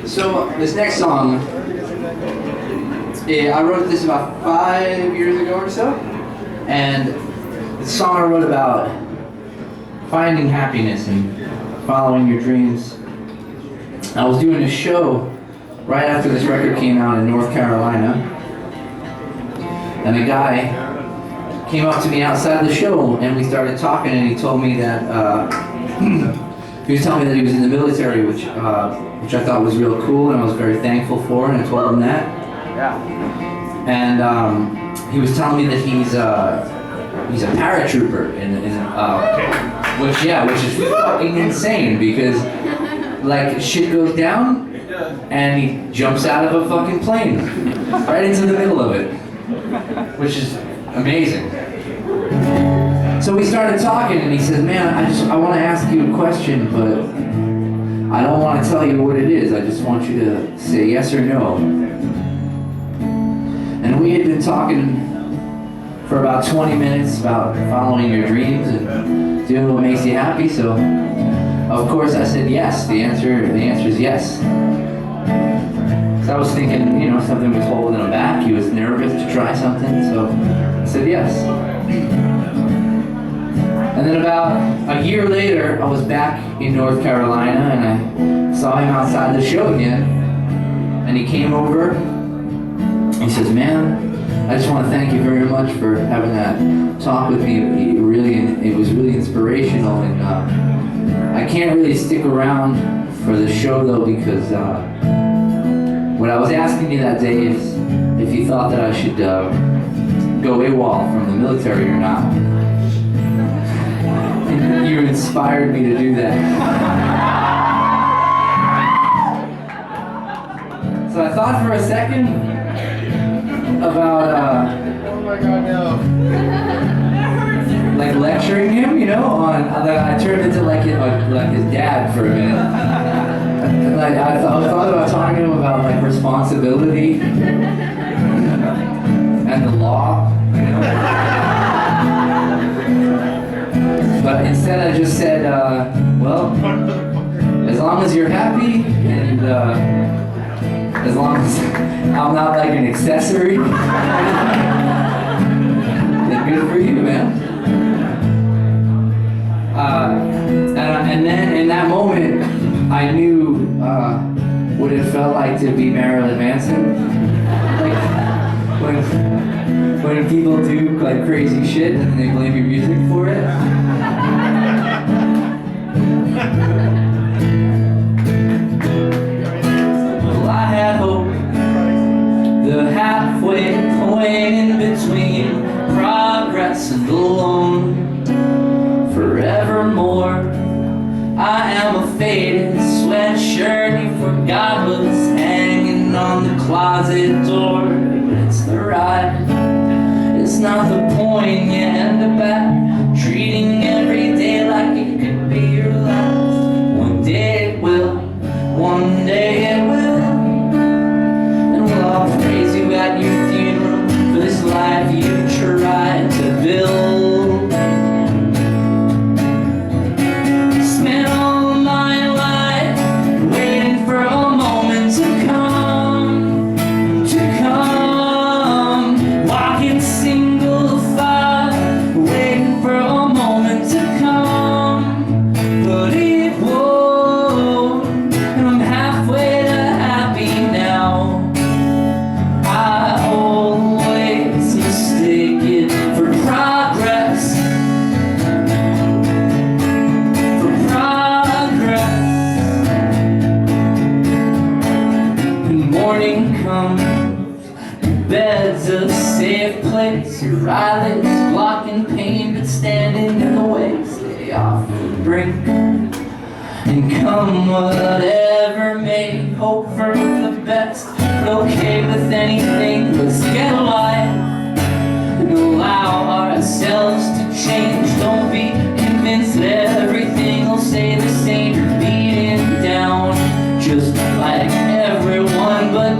So this next song, I wrote this about 5 years ago or so, and it's a song I wrote about finding happiness and following your dreams. I was doing a show right after this record came out in North Carolina, and a guy came up to me outside the show and we started talking, and he told me that he was telling me that he was in the military, which I thought was real cool, and I was very thankful for, and I told him that. Yeah. And he was telling me that he's a paratrooper, which is fucking insane, because like shit goes down and he jumps out of a fucking plane right into the middle of it, which is amazing. So we started talking, and he said, "Man, I want to ask you a question, but I don't want to tell you what it is. I just want you to say yes or no." And we had been talking for about 20 minutes about following your dreams and doing what makes you happy. So, of course, I said yes. The answer is yes. So I was thinking, something was holding him back. He was nervous to try something, so I said yes. And then about a year later, I was back in North Carolina, and I saw him outside the show again. And he came over. He says, "Man, I just want to thank you very much for having that talk with me. It was really inspirational, and I can't really stick around for the show though, because what I was asking you that day is if you thought that I should go AWOL from the military or not. And you inspired me to do that." So I thought for a second about oh my god, no. like lecturing him, on I turned into like his dad for a minute. Like I thought about talking to him about like responsibility and the law, But instead I just said, well, as long as you're happy and as long as I'm not like an accessory, then good for you, man. And then in that moment, I knew what it felt like to be Marilyn Manson. Like when people do like crazy shit and they blame your music for it. Well, I had hope, the halfway point in between progress and alone. Forevermore, I am a faded sweatshirt you forgot was hanging on the closet door. But it's the ride, it's not the point you end up at, treating every day like it could be your last. One day it will, one day it will, and we'll all praise you at your funeral for this life you tried to build. Bed's a safe place, your eyelids blocking pain but standing in the way. Stay off the brink and come whatever may. Hope for the best, but okay with anything. Let's get alive and allow ourselves to change. Don't be convinced that everything will stay the same. You're beaten down just like everyone, but